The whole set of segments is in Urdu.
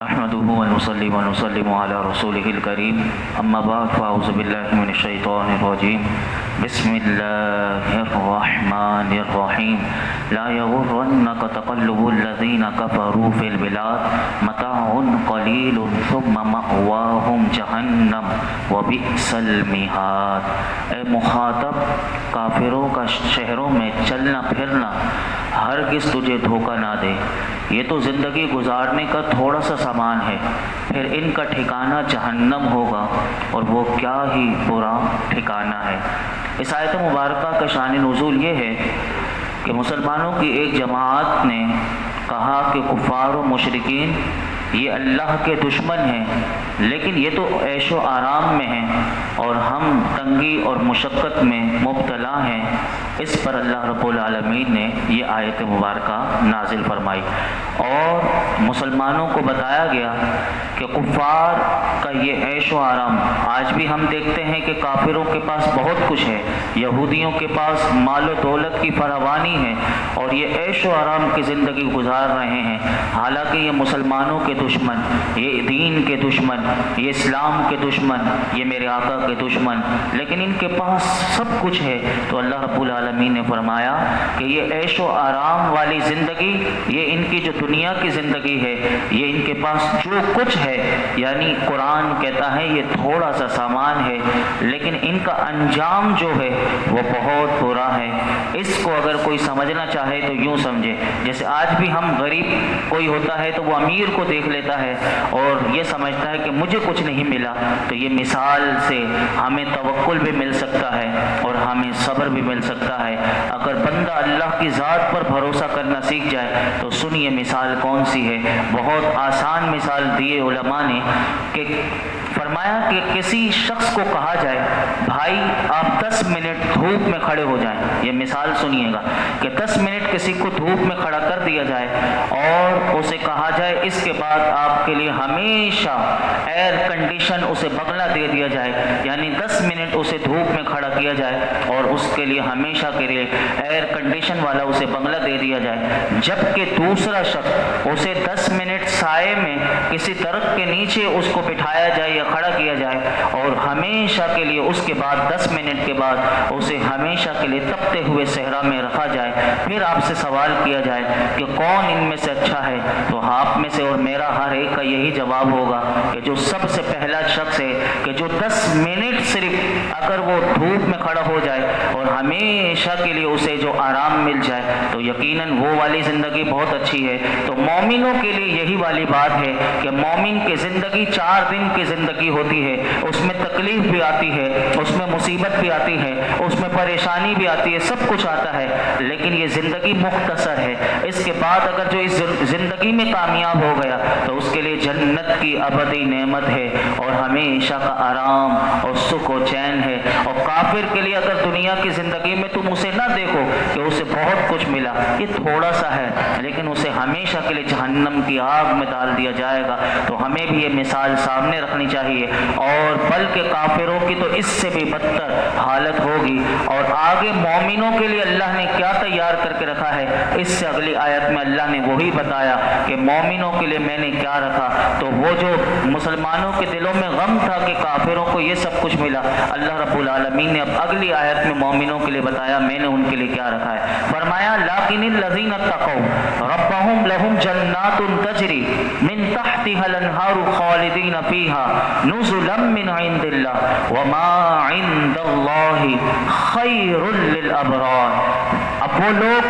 نحمده ونصلي ونسلم على رسوله الكريم اما بعد فاعوذ بالله من الشيطان الرجيم بسم الله الرحمن الرحيم لا يغرنك تقلب الذين كفروا في البلاد متاع قليل ثم مأواهم جہنم وبئس المہاد۔ اے مخاطب، کافروں کا شہروں میں چلنا پھرنا ہرگز تجھے دھوکہ نہ دے، یہ تو زندگی گزارنے کا تھوڑا سا سامان ہے، پھر ان کا ٹھکانہ جہنم ہوگا اور وہ کیا ہی برا ٹھکانہ ہے۔ اس آیت مبارکہ کا شان نزول یہ ہے کہ مسلمانوں کی ایک جماعت نے کہا کہ کفار و مشرکین یہ اللہ کے دشمن ہیں، لیکن یہ تو عیش و آرام میں ہیں اور ہم تنگی اور مشقت میں مبتلا ہیں۔ اس پر اللہ رب العالمین نے یہ آیت مبارکہ نازل فرمائی اور مسلمانوں کو بتایا گیا کہ کفار کا یہ عیش و آرام، آج بھی ہم دیکھتے ہیں کہ کافروں کے پاس بہت کچھ ہے، یہودیوں کے پاس مال و دولت کی فراوانی ہے اور یہ عیش و آرام کی زندگی گزار رہے ہیں، حالانکہ یہ مسلمانوں کے دشمن، یہ دین کے دشمن، یہ اسلام کے دشمن، یہ میرے آقا کے دشمن، لیکن ان کے پاس سب کچھ ہے۔ تو اللہ رب العالمین نے فرمایا کہ یہ عیش و آرام والی زندگی، یہ ان کی جو دنیا کی زندگی ہے، یہ ان کے پاس جو کچھ ہے، یعنی قرآن کہتا ہے یہ تھوڑا سا سامان ہے، لیکن ان کا انجام جو ہے وہ بہت برا ہے۔ اس کو اگر کوئی سمجھنا چاہے تو یوں سمجھے، جیسے آج بھی ہم غریب کوئی ہوتا ہے تو وہ امیر کو دیکھ لیتا ہے اور یہ سمجھتا ہے کہ مجھے کچھ نہیں ملا، تو یہ مثال سے ہمیں توکل بھی مل سکتا ہے اور ہمیں صبر بھی مل سکتا ہے۔ اگر بندہ اللہ کی ذات پر بھروسہ کرنا سیکھ جائے تو سنیے مثال کون سی ہے، بہت آسان مثال دیے علماء نے کہ فرمایا کہ کسی شخص کو کہا جائے بھائی آپ 10 منٹ دھوپ میں کھڑے ہو جائیں، یہ مثال سنیے گا کہ 10 منٹ کسی کو دھوپ میں کھڑا کر دیا جائے اور اسے کہا جائے اس کے بعد آپ کے لیے ہمیشہ ایئر کنڈیشن اسے بنگلہ دے دیا جائے، یعنی 10 منٹ اسے دھوپ میں کھڑا کیا جائے اور اس کے لیے ہمیشہ کے لیے ایئر کنڈیشن والا اسے بنگلہ دے دیا جائے، جبکہ دوسرا شخص اسے 10 منٹ سائے میں کسی درخت کے نیچے اس کو بٹھایا جائے یا کھڑا کیا جائے اور ہمیشہ کے لیے اس کے بعد 10 منٹ کے بعد اسے ہمیشہ کے لیے تپتے ہوئے صحرا میں رکھا جائے، پھر آپ سے سوال کیا جائے کہ کون ان میں سے اچھا ہے، تو آپ میں سے اور میرا ہر ایک کا یہی جواب ہوگا کہ جو سب سے پہلا شخص ہے، کہ جو 10 منٹ صرف اگر وہ دھوپ میں کھڑا ہو جائے اور ہمیشہ کے لیے اسے جو آرام مل جائے تو یقیناً وہ والی زندگی بہت اچھی ہے۔ تو مومنوں کے لیے یہی والی بات ہے کہ مومن کی زندگی 4 دن کی زندگی ہوتی ہے، اس میں تکلیف بھی آتی ہے، اس میں مصیبت بھی آتی ہے، اس میں پریشانی بھی آتی ہے، سب کچھ آتا ہے، لیکن یہ زندگی مختصر ہے۔ اس کے بعد اگر جو اس زندگی میں کامیاب ہو گیا تو اس کے لیے جنت کی ابدی نعمت ہے اور ہمیشہ کا آرام اور سکھ و چین ہے۔ اور کافر کے لیے اگر دنیا کی زندگی میں تم اسے نہ دیکھو کہ اسے بہت کچھ ملا، یہ تھوڑا سا ہے، لیکن اسے ہمیشہ کے لیے جہنم کی آگ میں ڈال دیا جائے گا۔ تو ہمیں بھی یہ مثال سامنے رکھنی چاہیے، اور بلکہ کافروں کی تو اس سے بھی بدتر حالت ہوگی، اور آگے مومنوں کے لیے اللہ نے کیا تیار کر کے رکھا ہے، اس سے اگلی آیت میں اللہ نے وہی بتایا کہ مومنوں کے لیے میں نے کیا رکھا۔ تو وہ جو مسلمانوں کے دلوں میں غم تھا کہ کافروں کو یہ سب کچھ ملا، اللہ رب العالمین نے اب اگلی آیت میں مومنوں کے لیے بتایا میں نے ان کے لیے کیا رکھا ہے۔ فرمایا لیکن الذین اتقوا ربهم لهم جنات تجری من تحتها الانہار خالدین فیہا نزلا من عند اللہ وما عند اللہ خیر للابرار۔ اب وہ لوگ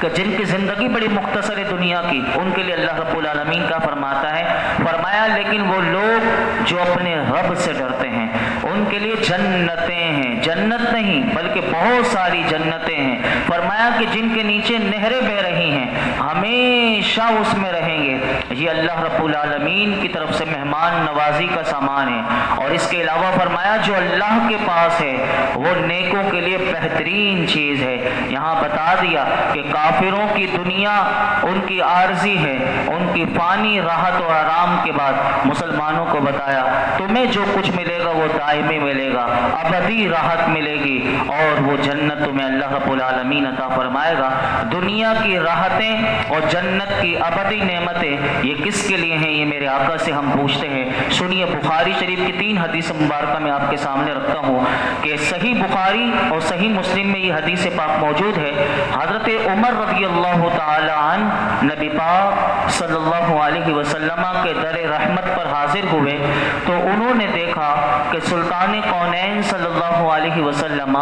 کہ جن کی زندگی بڑی مختصر ہے دنیا کی، ان کے لیے اللہ رب العالمین کا فرماتا ہے، فرمایا لیکن وہ لوگ جو اپنے رب سے ڈرتے ہیں ان کے لیے جنتیں ہیں، جنت نہیں بلکہ بہت ساری جنتیں ہیں۔ فرمایا کہ جن کے نیچے نہریں بہ رہی ہیں، ہمیشہ اس میں رہیں گے۔ یہ اللہ رب العالمین کی طرف سے مہمان نوازی کا سامان ہے۔ اور اس کے علاوہ فرمایا جو اللہ کے پاس ہے وہ نیکوں کے لیے بہترین چیز ہے۔ یہاں بتا دیا کہ کافروں کی دنیا ان کی عارضی ہے، ان کی فانی راحت و آرام کے بعد مسلمانوں کو بتایا تمہیں جو کچھ ملے گا وہ دائم میں ملے گا، ابدی راحت ملے گی، اور وہ جنت تمہیں اللہ رب العالمین عطا فرمائے گا۔ دنیا کی راحتیں اور جنت کی ابدی نعمتیں یہ کس کے لیے ہیں؟ یہ میرے آقا سے ہم پوچھتے ہیں۔ سنیے، بخاری شریف کی 3 حدیث مبارکہ میں آپ کے سامنے رکھتا ہوں کہ صحیح بخاری اور صحیح مسلم میں یہ حدیث پاک موجود ہے۔ حضرت عمر رضی اللہ تعالی عنہ نبی پاک صلی اللہ علیہ وسلم کے در رحمت پر حاضر ہوئے تو انہوں نے دیکھا کہ سلطان کونین صلی اللہ علیہ وسلم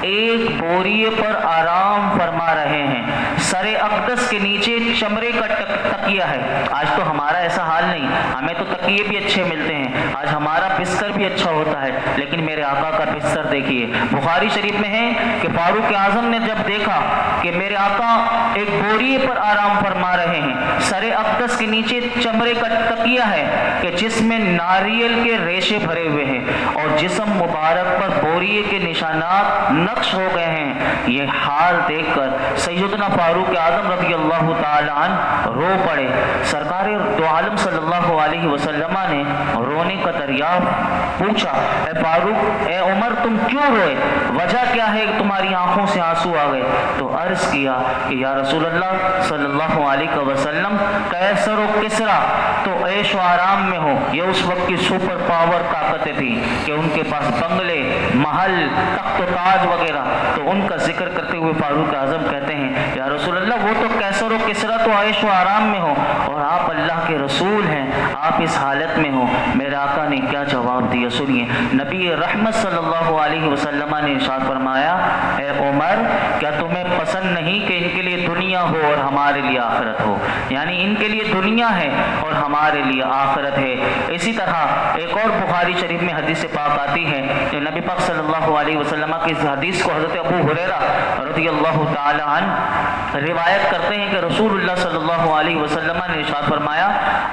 ایک بوریے پر آرام فرما رہے ہیں، سر اقدس کے نیچے چمڑے کا تکیہ ہے۔ آج تو ہمارا ایسا حال نہیں، ہمیں تو تکیے بھی اچھے ملتے ہیں، آج ہمارا بستر بھی اچھا ہوتا ہے، لیکن میرے آقا کا بستر دیکھیے۔ بخاری شریف میں ہے کہ فاروق اعظم نے جب دیکھا کہ میرے آقا ایک بوریے پر آرام فرما رہے ہیں، سر اقدس کے نیچے چمڑے کا تکیہ ہے کہ جس میں ناریل کے ریشے بھرے ہوئے ہیں اور جسم مبارک پر بوریے کے نشانات نقش ہو گئے ہیں، یہ حال دیکھ کر سیدنا فاروق اعظم رضی اللہ تعالی عنہ رو پڑے۔ سرکار دو عالم صلی اللہ علیہ وسلم نے رونے کا دریافت پوچھا، اے فاروق، اے عمر، تم کیوں روئے؟ وجہ کیا ہے کہ تمہاری آنکھوں سے آنسو آ گئے؟ تو عرض کیا کہ یا رسول اللہ صلی اللہ علیہ وسلم، قیصر و کسریٰ تو عیش و آرام میں ہو، یہ اس وقت کی سپر پاور طاقتیں تھیں کہ ان کے پاس بنگلے، محل، تخت و تاج وغیرہ۔ تو ان کا ذکر کرتے ہوئے فاروق اعظم کہتے ہیں یا رسول اللہ، وہ تو قیصر و کسریٰ تو عیش و آرام میں ہو اور آپ اللہ کے رسول ہیں، آپ اس حالت میں ہو۔ میرے آقا نے کیا جواب دیا سنیے۔ نبی رحمت صلی اللہ علیہ وسلم نے ارشاد فرمایا، اے عمر، کیا تمہیں پسند نہیں کہ ان کے لیے دنیا ہو اور ہمارے لیے آخرت ہو؟ یعنی ان کے لیے دنیا ہے اور ہمارے لیے آخرت ہے۔ اسی طرح ایک اور بخاری شریف میں حدیث پاک آتی ہے کہ نبی پاک صلی اللہ علیہ وسلم کی اس حدیث کو حضرت ابو ہریرہ رضی اللہ تعالی عنہ روایت کرتے ہیں کہ رسول اللہ صلی اللہ علیہ وسلم نے ارشاد فرمایا،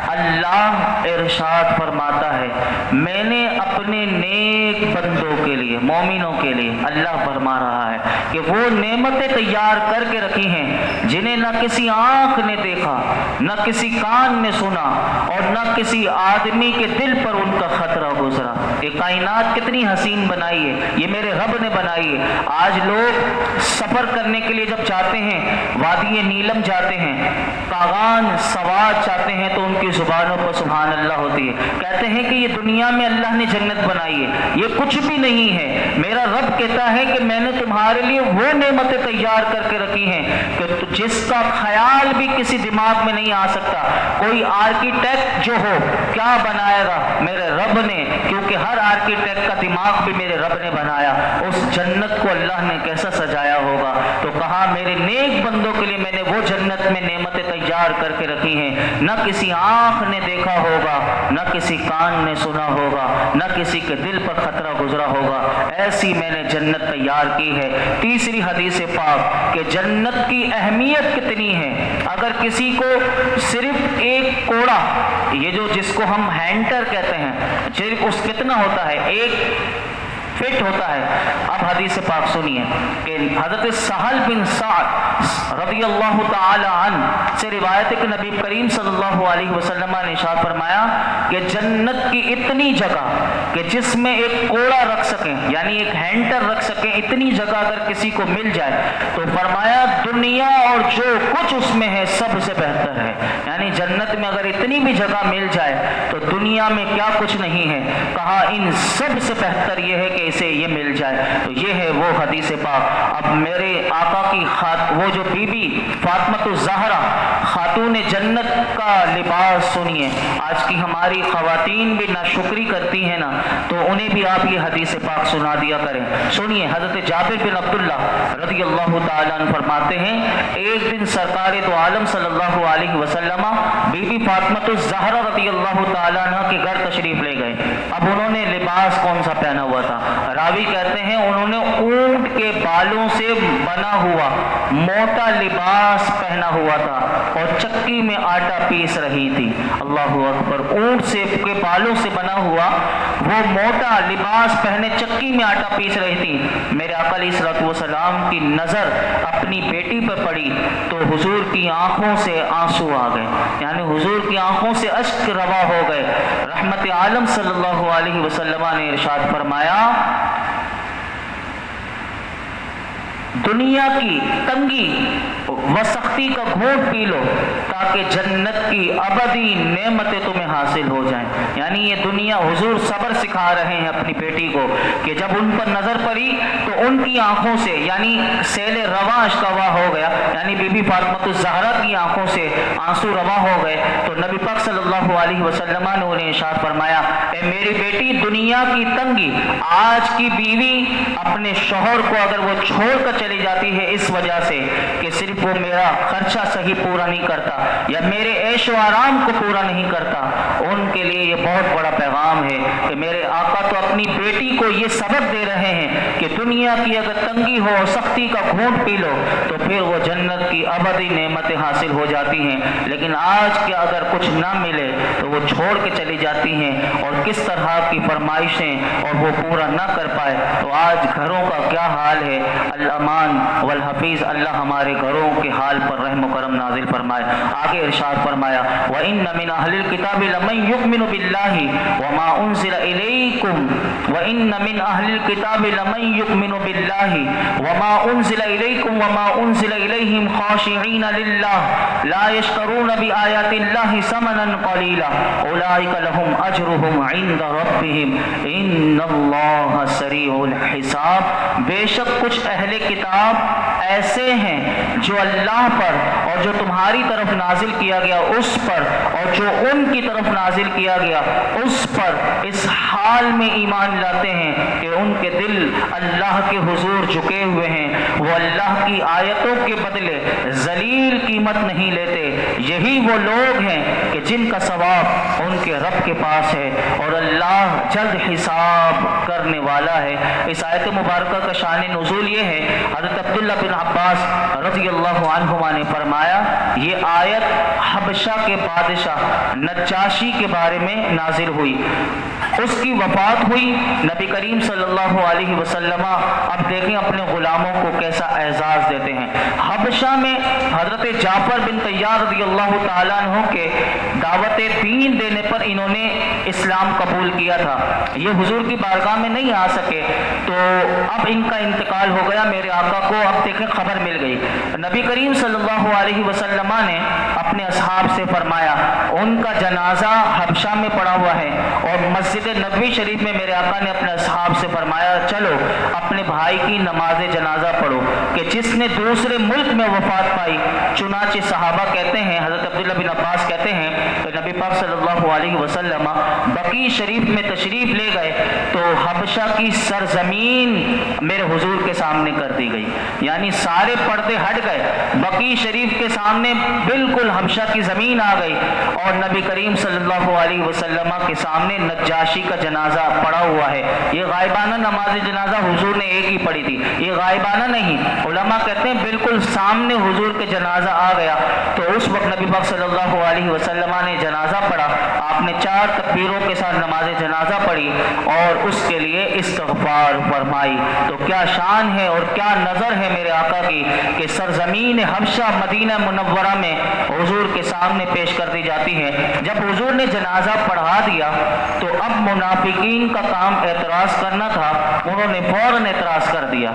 اللہ ارشاد فرماتا ہے، میں نے اپنے نیک بندوں کے لیے، مومنوں کے لیے، اللہ فرما رہا ہے کہ وہ نعمتیں تیار کر کے رکھی ہیں جنہیں نہ کسی آنکھ نے دیکھا، نہ کسی کان نے سنا اور نہ کسی آدمی کے دل پر ان کا خطرہ گزرا۔ یہ کائنات کتنی حسین بنائی ہے، یہ میرے رب نے بنائی ہے۔ آج لوگ سفر کرنے کے لیے جب جاتے ہیں، وادی نیلم جاتے ہیں، کاغان سواد چاہتے ہیں تو ان کی زبانوں پر سبحان اللہ ہوتی ہے، کہتے ہیں کہ یہ دنیا میں اللہ نے جنت بنائی ہے، یہ کچھ بھی نہیں ہے۔ میرا رب کہتا ہے کہ میں نے تمہارے لیے وہ نعمتیں تیار کر کے رکھی ہیں کہ جس کا خیال بھی کسی دماغ میں نہیں آ سکتا۔ کوئی آرکیٹیکٹ جو ہو کیا بنائے گا؟ میرے رب نے، کیونکہ ہر آرکیٹیکٹ کا دماغ بھی میرے رب نے بنایا۔ اس جنت کو اللہ نے کیسا سجایا ہوگا؟ تو کہا میرے نیک بندوں کے لیے میں نے وہ جنت میں نعمتیں تیار کر کے رکھی ہیں، نہ کسی آنکھ نے دیکھا ہوگا، نہ کسی کان نے سنا ہوگا، نہ کسی کے دل پر خطرہ گزرا ہوگا، ایسی میں نے جنت تیار کی ہے۔ تیسری حدیث پاک کہ جنت کی اہمیت کتنی ہے۔ اگر کسی کو صرف ایک کوڑا، یہ جو جس کو ہم ہینٹر کہتے ہیں، صرف اس کتنا ہوتا ہے؟ 1 فٹ ہوتا ہے۔ اب حدیث پاک سنیے کہ حضرت سہل بن سعد رضی اللہ تعالی عنہ سے روایت ہے کہ نبی کریم صلی اللہ علیہ وسلم نے ارشاد فرمایا کہ جنت کی اتنی جگہ کہ جس میں ایک کوڑا رکھ سکیں، یعنی ایک ہینٹر رکھ سکیں، اتنی جگہ اگر کسی کو مل جائے تو فرمایا دنیا اور جو کچھ اس میں ہے سب سے بہتر ہے۔ یعنی جنت میں اگر اتنی بھی جگہ مل جائے تو دنیا میں کیا کچھ نہیں ہے، کہا ان سب سے بہتر یہ ہے کہ اسے یہ مل جائے۔ تو یہ ہے وہ حدیث پاک۔ اب میرے آقا کی وہ جو بی بی فاطمہ الزہرا خاتون جنت کا لباس سنیے۔ آج کی ہماری خواتین بھی ناشکری کرتی ہیں نا، تو انہیں بھی آپ یہ حدیث پاک سنا دیا کریں۔ سنیے، حضرت جابر بن عبداللہ رضی اللہ تعالیٰ عنہ فرماتے ہیں ایک دن سرکار دو عالم صلی اللہ علیہ وسلم بی بی فاطمہ الزہرا رضی اللہ تعالیٰ عنہ کے گھر تشریف لے گئے۔ اب انہوں نے لباس کون سا پہنا ہوا تھا؟ راوی کہتے ہیں انہوں نے اونٹ کے بالوں سے بنا ہوا موٹا لباس پہنا ہوا تھا اور چکی میں آٹا پیس رہی تھی۔ اللہ اکبر! اونٹ سے کے بالوں سے بنا ہوا وہ موٹا لباس پہنے چکی میں آٹا پیس رہی تھی۔ میرے آقا علیہ الصلوۃ والسلام کی نظر اپنی بیٹی پر پڑی تو حضور کی آنکھوں سے آنسو آ گئے، یعنی حضور کی آنکھوں سے اشک روا ہو گئے۔ رحمت عالم صلی اللہ علیہ وسلم نے ارشاد فرمایا دنیا کی تنگی و سختی کا گھونٹ پی لو تاکہ جنت کی ابدی نعمتیں تمہیں حاصل ہو جائیں. یعنی یہ دنیا، حضور صبر سکھا رہے ہیں اپنی بیٹی کو کہ جب ان پر نظر پڑی تو ان کی آنکھوں سے یعنی سیل رواں اشکوا ہو گیا، یعنی بی بی فاطمہ الزہرا کی آنکھوں سے آنسو رواں ہو گئے. تو نبی پاک صلی اللہ علیہ وسلم نے انہیں ارشاد فرمایا اے میری بیٹی، دنیا کی تنگی، آج کی بیوی اپنے شوہر کو اگر وہ چھوڑ کر چلی جاتی ہے اس وجہ سے کہ صرف وہ میرا خرچہ صحیح پورا نہیں کرتا یا میرے عیش و آرام کو پورا نہیں کرتا، ان کے لیے یہ بہت بڑا پیغام ہے کہ میرے آقا تو اپنی بیٹی کو یہ سبق دے رہے ہیں کہ دنیا کی اگر تنگی ہو، سختی کا گھونٹ پی لو تو پھر وہ جنت کی ابدی نعمتیں حاصل ہو جاتی ہیں. لیکن آج کے اگر کچھ نہ ملے تو وہ چھوڑ کے چلی جاتی ہیں اور کس طرح کی فرمائشیں اور وہ پورا نہ کر پائے. تو آج گھروں کا کیا حال ہے. الامان والحفیظ، اللہ ہمارے گھروں کے حال پر رحم و کرم نازل فرمائے. آگے ارشاد فرمایا وَإِنَّ مِنْ أَهْلِ الْكِتَابِ لَمَنْ يُؤْمِنُ بِاللَّهِ وَمَا أُنزِلَ إِلَيْكُمْ وَإِنَّ مِنْ أَهْلِ الْكِتَابِ لَمَنْ يُؤْمِنُ بِاللَّهِ وَمَا أُنزِلَ إِلَيْكُمْ وَمَا أُنزِلَ إِلَيْهِمْ خَاشِعِينَ لِلَّهِ لَا يَشْتَرُونَ بِآيَاتِ اللَّهِ ثَمَنًا قَلِيلًا أُولَئِكَ لَهُمْ أَجْرُهُمْ عِنْدَ رَبِّهِمْ إِنَّ اللَّهَ سَرِيعُ الْحِسَابِ. بے شک کچھ اہل کتاب ایسے ہیں جو اللہ پر اور جو تمہاری طرف نازل کیا گیا اس پر اور جو ان کی طرف نازل کیا گیا اس پر اس حال میں ایمان لاتے ہیں کہ ان کے دل اللہ کے حضور جھکے ہوئے ہیں، وہ اللہ کی آیتوں کے بدلے ذلیل قیمت نہیں لیتے. یہی وہ لوگ ہیں کہ جن کا ثواب ان کے رب کے پاس ہے اور اللہ جلد حساب کرنے والا ہے. اس آیت مبارکہ کا شان نزول یہ ہے، حضرت عبداللہ بن عباس رضی اللہ عنہما نے فرمایا یہ آیت حبشہ کے بادشاہ نجاشی کے بارے میں نازل ہوئی. اس کی وفات ہوئی، نبی کریم صلی اللہ علیہ وسلم اب دیکھیں اپنے غلاموں کو کیسا اعزاز دیتے ہیں. حبشہ میں حضرت جعفر بن طیار رضی اللہ تعالیٰ عنہ کے دعوت دین دینے پر انہوں نے اسلام قبول کیا تھا. یہ حضور کی بارگاہ میں نہیں آ سکے تو اب ان کا انتقال ہو گیا. میرے آقا کو اب دیکھیں خبر مل گئی. نبی کریم صلی اللہ علیہ وسلم نے اپنے اصحاب سے فرمایا ان کا جنازہ حبشہ میں پڑا ہوا ہے اور مسجد نبوی شریف میں میرے آقا نے اپنے اصحاب سے فرمایا چلو اپنے بھائی کی نماز جنازہ پڑھو کہ جس نے دوسرے ملک میں وفات پائی. چنانچہ صحابہ کہتے ہیں، حضرت عبداللہ بن عباس کہتے ہیں کہ نبی پاک صلی اللہ علیہ وسلم بقیع شریف میں تشریف لے گئے تو حبشہ کی سرزمین میرے حضور کے سامنے کر دی گئی. یعنی سارے پردے ہٹ گئے، بقیع شریف کے سامنے بالکل حبشہ کی زمین آ گئی اور نبی کریم صلی اللہ علیہ وسلم کے سامنے نجاشی کا جنازہ پڑا ہوا ہے. یہ غائبانہ نماز جنازہ حضور نے ایک ہی پڑھی تھی، یہ غائبانہ نہیں. علماء کہتے ہیں بالکل سامنے حضور کے جنازہ آ گیا تو اس وقت نبی پاک صلی اللہ علیہ وسلم نے جنازہ پڑھا. آپ نے 4 تکبیروں کے ساتھ نماز جنازہ پڑھی اور اس کے لیے استغفار فرمائی. تو کیا شان ہے اور کیا نظر ہے میرے آقا کی کہ سرزمین حبشہ مدینہ منورہ میں حضور کے سامنے پیش کر دی جاتی ہے. جب حضور نے جنازہ پڑھا دیا تو اب منافقین کا کام اعتراض کرنا تھا. انہوں نے فوراً اعتراض کر دیا.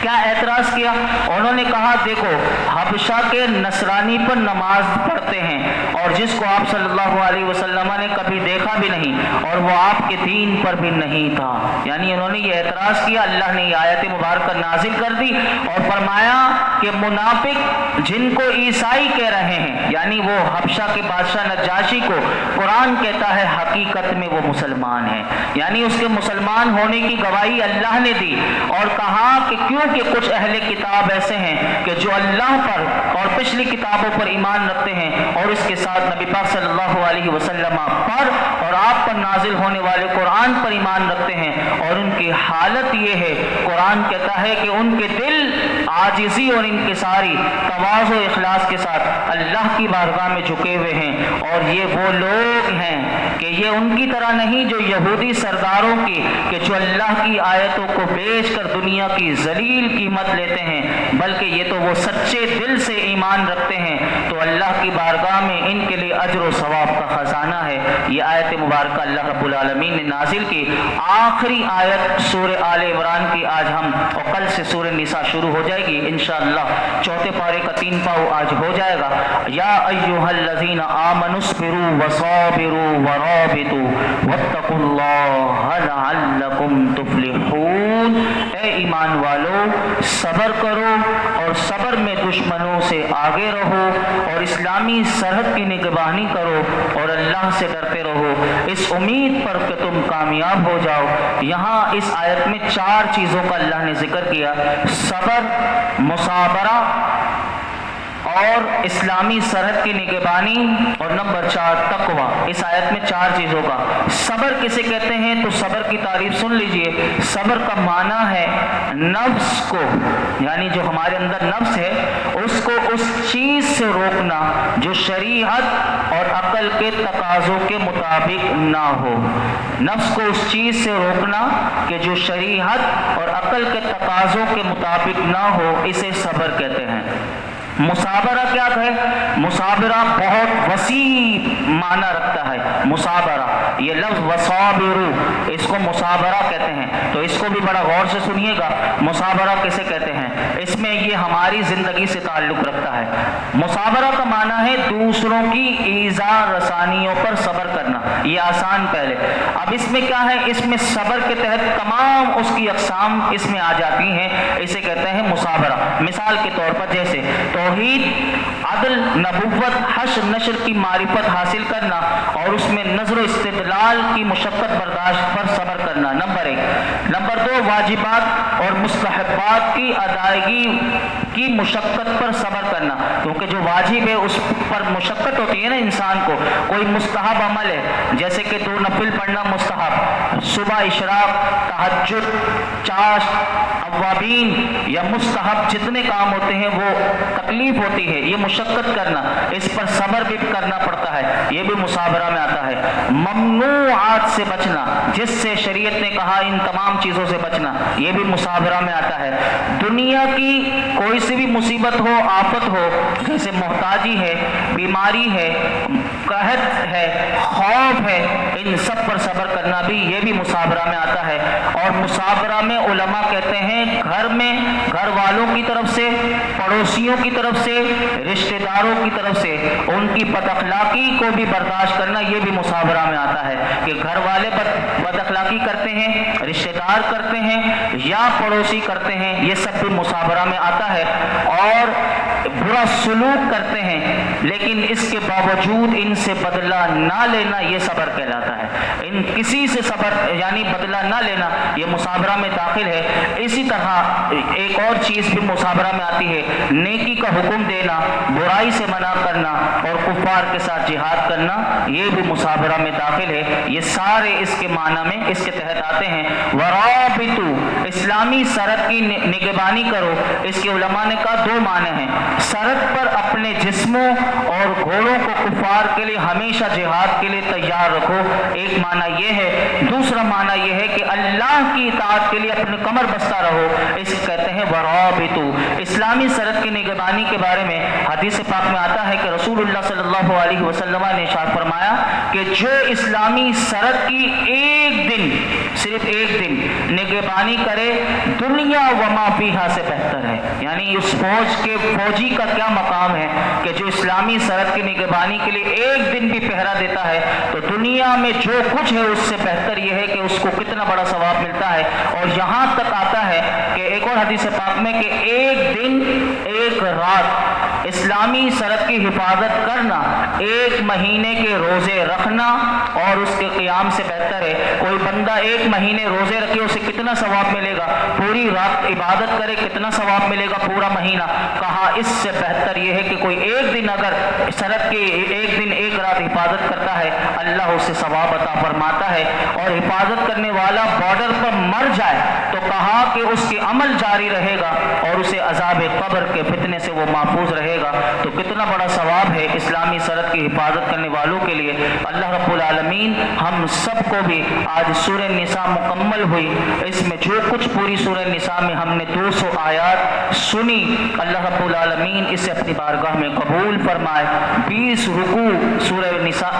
کیا اعتراض کیا؟ انہوں نے کہا دیکھو حبشہ کے نصرانی پر نماز پڑھتے ہیں اور جس کو آپ صلی اللہ علیہ وسلم نے کبھی دیکھا بھی نہیں اور وہ آپ کے دین پر بھی نہیں تھا. یعنی انہوں نے یہ اعتراض کیا. اللہ نے یہ آیت مبارکہ نازل کر دی اور فرمایا کہ منافق جن کو عیسائی کہہ رہے ہیں، یعنی وہ حبشہ کے بادشاہ نجاشی کو قرآن کہتا ہے حقیقت میں وہ مسلمان ہیں. یعنی اس کے مسلمان ہونے کی گواہی اللہ نے دی اور کہا کہ کیونکہ کچھ اہل کتاب ایسے ہیں کہ جو اللہ پر اور پچھلی کتابوں پر ایمان رکھتے ہیں اور اس کے ساتھ نبی پاک صلی اللہ علیہ وسلم پر اور آپ پر نازل ہونے والے قرآن پر ایمان رکھتے ہیں اور ان کی حالت یہ ہے، قرآن کہتا ہے کہ ان کے دل عاجزی اور انکساری تواضع و اخلاص کے ساتھ اللہ کی بارگاہ میں جھکے ہوئے ہیں. اور یہ وہ لوگ ہیں کہ یہ ان کی طرح نہیں جو یہودی سرداروں کی کہ جو اللہ کی آیتوں کو بیچ کر دنیا کی ذلیل قلیل قیمت لیتے ہیں، بلکہ یہ تو وہ سچے دل سے ایمان رکھتے ہیں، تو اللہ کی بارگاہ میں ان کے لیے اجر و ثواب کا خزانہ ہے۔ یہ آیت مبارکہ اللہ رب العالمین نے نازل کی۔ آخری آیت سورہ آل عمران کی آج ہم، اور کل سے سورہ نساء شروع ہو جائے گی انشاءاللہ، چوتھے پارے کا 3 پاؤ آج ہو جائے گا۔ یا ایھا الذین آمنوا اصبروا وصابروا ورابطوا واتقوا اللہ لعلکم تفلحون۔ اے ایمان والو، صبر کرو اور صبر میں دشمنوں سے آگے رہو، اور اسلامی سرحد کی نگہبانی کرو، اور اللہ سے ڈرتے رہو اس امید پر کہ تم کامیاب ہو جاؤ۔ یہاں اس آیت میں 4 چیزوں کا اللہ نے ذکر کیا: صبر، مصابرہ اور اسلامی سرحد کی نگہبانی، اور نمبر 4 تقوی۔ اس آیت میں 4 چیزوں کا۔ صبر کسے کہتے ہیں تو صبر کی تعریف سن لیجئے۔ صبر کا معنی ہے نفس کو، یعنی جو ہمارے اندر نفس ہے اس کو اس چیز سے روکنا جو شریعت اور عقل کے تقاضوں کے مطابق نہ ہو۔ نفس کو اس چیز سے روکنا کہ جو شریعت اور عقل کے تقاضوں کے مطابق نہ ہو، اسے صبر کہتے ہیں۔ مصابرہ کیا ہے؟ مصابرہ بہت وسیع معنی رکھتا ہے۔ مصابرہ، یہ لفظ وصابرو، اس کو مصابرہ کہتے ہیں، تو اس کو بھی بڑا غور سے سنیے گا۔ مصابرہ کسے کہتے ہیں؟ اس میں یہ ہماری زندگی سے تعلق رکھتا ہے۔ مصابرہ کا معنی ہے دوسروں کی ایذا رسانیوں پر صبر کرنا، یہ آسان پہلے۔ اب اس میں کیا ہے؟ اس میں صبر کے تحت تمام اس کی اقسام اس میں آ جاتی ہیں، اسے کہتے ہیں مصابرہ۔ مثال کے طور پر جیسے توحید، عدل، نبوت، حشر نشر کی معرفت حاصل کرنا اور اس میں نظر و استدلال کی مشقت برداشت پر صبر کرنا، نمبر 1۔ نمبر 2، واجبات اور مستحبات کی ادائیگی کی مشقت پر صبر کرنا، کیونکہ جو واجب ہے اس پر مشقت ہوتی ہے نا انسان کو۔ کوئی مستحب عمل ہے جیسے کہ 2 نفل پڑھنا مستحب، صبح اشراق، تہجد، چاشت، اوابین، یا مستحب جتنے کام ہوتے ہیں وہ تکلیف ہوتی ہے، یہ مشقت کرنا، اس پر صبر بھی کرنا پڑتا ہے، یہ بھی مصابرہ میں آتا ہے۔ ممنوعات سے بچنا، جس سے شریعت نے کہا ان تمام چیزوں سے بچنا، یہ بھی مصابرہ میں آتا ہے۔ دنیا کی کوئی سی بھی مصیبت ہو، آفت ہو، جیسے محتاجی ہے، بیماری ہے، قحط ہے، خوف ہے، ان سب پر صبر کرنا بھی یہ بھی مصابرہ میں آتا ہے۔ اور مصابرہ میں علماء کہتے ہیں گھر میں گھر والوں کی طرف سے، پڑوسیوں کی طرف سے، رشتہ داروں کی طرف سے ان کی بد اخلاقی کو بھی برداشت کرنا، یہ بھی مصابرہ میں آتا ہے کہ گھر والے بد اخلاقی کرتے ہیں، رشتہ دار کرتے ہیں یا پڑوسی کرتے ہیں، یہ سب بھی مصابرہ میں آتا ہے۔ اور برا سلوک کرتے ہیں لیکن اس کے باوجود ان سے بدلہ نہ لینا، یہ صبر کہلاتا ہے۔ ان کسی سے صبر یعنی بدلہ نہ لینا، یہ مصابرہ میں داخل ہے۔ اسی طرح ایک اور چیز بھی مصابرہ میں آتی ہے، نیکی کا حکم دینا، برائی سے منع کرنا اور کفار کے ساتھ جہاد کرنا، یہ بھی مصابرہ میں داخل ہے۔ یہ سارے اس کے معنی میں اس کے تحت آتے ہیں۔ ورابطو، اسلامی سرحد کی نگہبانی کرو، اس کے علماء نے کہا 2 معنی ہیں۔ سرحد پر اپنے جسموں اور گھوڑوں کو کفار کے لیے ہمیشہ جہاد کے لیے تیار رکھو، ایک معنی یہ ہے۔ دوسرا معنی یہ ہے کہ اللہ کی اطاعت کے لیے اپنے کمر بستہ رہو، اسے کہتے ہیں ورابطو۔ اسلامی سرحد کی نگہبانی کے بارے میں حدیث پاک میں آتا ہے کہ رسول اللہ صلی اللہ علیہ وسلم نے ارشاد فرمایا کہ جو اسلامی سرحد کی ایک دن، صرف ایک دن نگہبانی کرے، دنیا وما فیہا سے بہتر ہے۔ یعنی اس فوجی کا کیا مقام ہے کہ جو اسلامی سرحد کی نگہبانی کے لیے ایک دن بھی پہرا دیتا ہے، تو دنیا میں جو کچھ ہے اس سے بہتر یہ ہے کہ اس کو کتنا بڑا ثواب ملتا ہے۔ اور یہاں تک آتا ہے کہ ایک اور حدیث پاک میں کہ ایک دن ایک رات اسلامی سرحد کی حفاظت کرنا 1 مہینے کے روزے رکھنا اور اس کے قیام سے بہتر ہے۔ کوئی بندہ 1 مہینے روزے رکھے، اسے کتنا ثواب ملے گا؟ پوری رات عبادت کرے، کتنا ثواب ملے گا پورا مہینہ؟ کہا اس سے بہتر یہ ہے کہ کوئی ایک دن اگر سرحد کی 1 دن 1 رات حفاظت کرتا ہے، اللہ اسے ثواب عطا فرماتا ہے۔ اور حفاظت کرنے والا بارڈر پر مر جائے تو کہا کہ اس کے عمل جاری رہے گا اور اسے عذاب قبر کے فتنے سے وہ محفوظ رہے پڑھے گا تو کتنا بڑا ثواب ہے اسلامی سرحد کی حفاظت کرنے والوں کے لیے۔ اللہ رب العالمین ہم سب کو بھی آج سورہ نساء مکمل ہوئی، اس میں جو کچھ پوری سورہ نساء میں ہم نے 200 آیات سنی، اللہ رب العالمین اسے اپنی بارگاہ میں قبول فرمائے۔ 20 رکوع سورہ نساء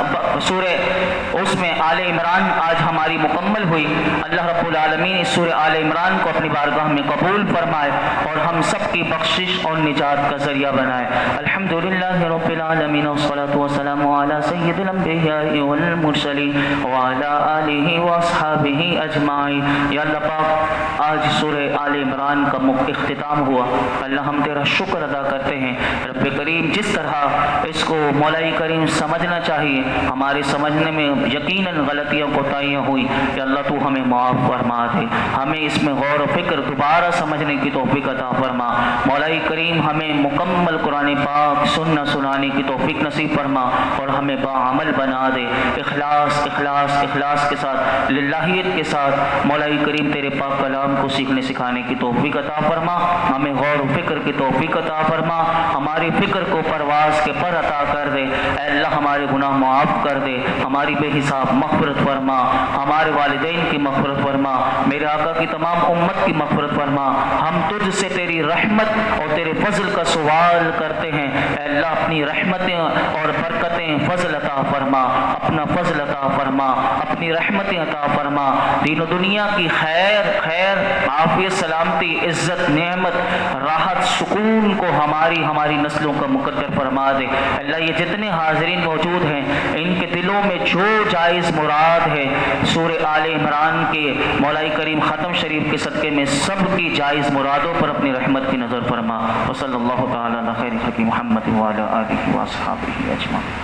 اس میں آل عمران آج ہماری مکمل ہوئی، اللہ رب العالمین اس سورہ آل عمران کو اپنی بارگاہ میں قبول فرمائے اور ہم سب کی بخشش اور نجات کا ذریعہ بنائے۔ الحمدللہ رب العالمین والصلاة والسلام علی سید الانبیاء والمرسلین وعلی آلہ واصحابہ اجمعین۔ یا اللہ پاک آج سورہ آل عمران کا اختتام ہوا، اللہ ہم تیرا شکر ادا کرتے ہیں رب کریم، جس طرح اس کو مولا کریم سمجھنا چاہیے ہمارے سمجھنے میں یقیناً غلطیاں کوتاہیاں ہوئی، یا اللہ تو ہمیں معاف فرما دے، ہمیں اس میں غور و فکر دوبارہ سمجھنے کی توفیق عطا فرما۔ مولا کریم ہمیں مکمل قرآن پاک سننا سنانے کی توفیق نصیب فرما اور ہمیں باعمل بنا دے، اخلاص اخلاص اخلاص کے ساتھ، للہیت کے ساتھ مولا کریم تیرے پاک کلام کو سیکھنے سکھانے کی توفیق عطا فرما، ہمیں غور و فکر کی توفیق عطا فرما، ہماری فکر کو پرواز کے پر عطا کر دے، اے اللہ ہمارے گناہ معاف کر دے، ہماری بے حساب مغفرت فرما، ہمارے والدین کی مغفرت فرما، میرے آقا کی تمام امت کی مغفرت فرما۔ ہم تجھ سے تیری رحمت اور تیرے فضل کا سوال کرتے ہیں، اے اللہ اپنی رحمتیں اور برکتیں فضل عطا فرما، اپنا فضل عطا فرما، اپنی رحمتیں عطا فرما، دین و دنیا کی خیر عافیت سلامتی عزت نعمت راحت سکون کو ہماری نسلوں کا مقدر فرما دے۔ اللہ یہ جتنے حاضرین موجود ہیں ان کے دلوں میں جو جائز مراد ہے سورہ آل عمران کے مولا کریم ختم شریف کے صدقے میں سب کی جائز مرادوں پر اپنی رحمت کی نظر فرما۔ وصلی اللہ تعالی علی خیر خلق محمد وعلی آلہ واصحابہ اجمعین۔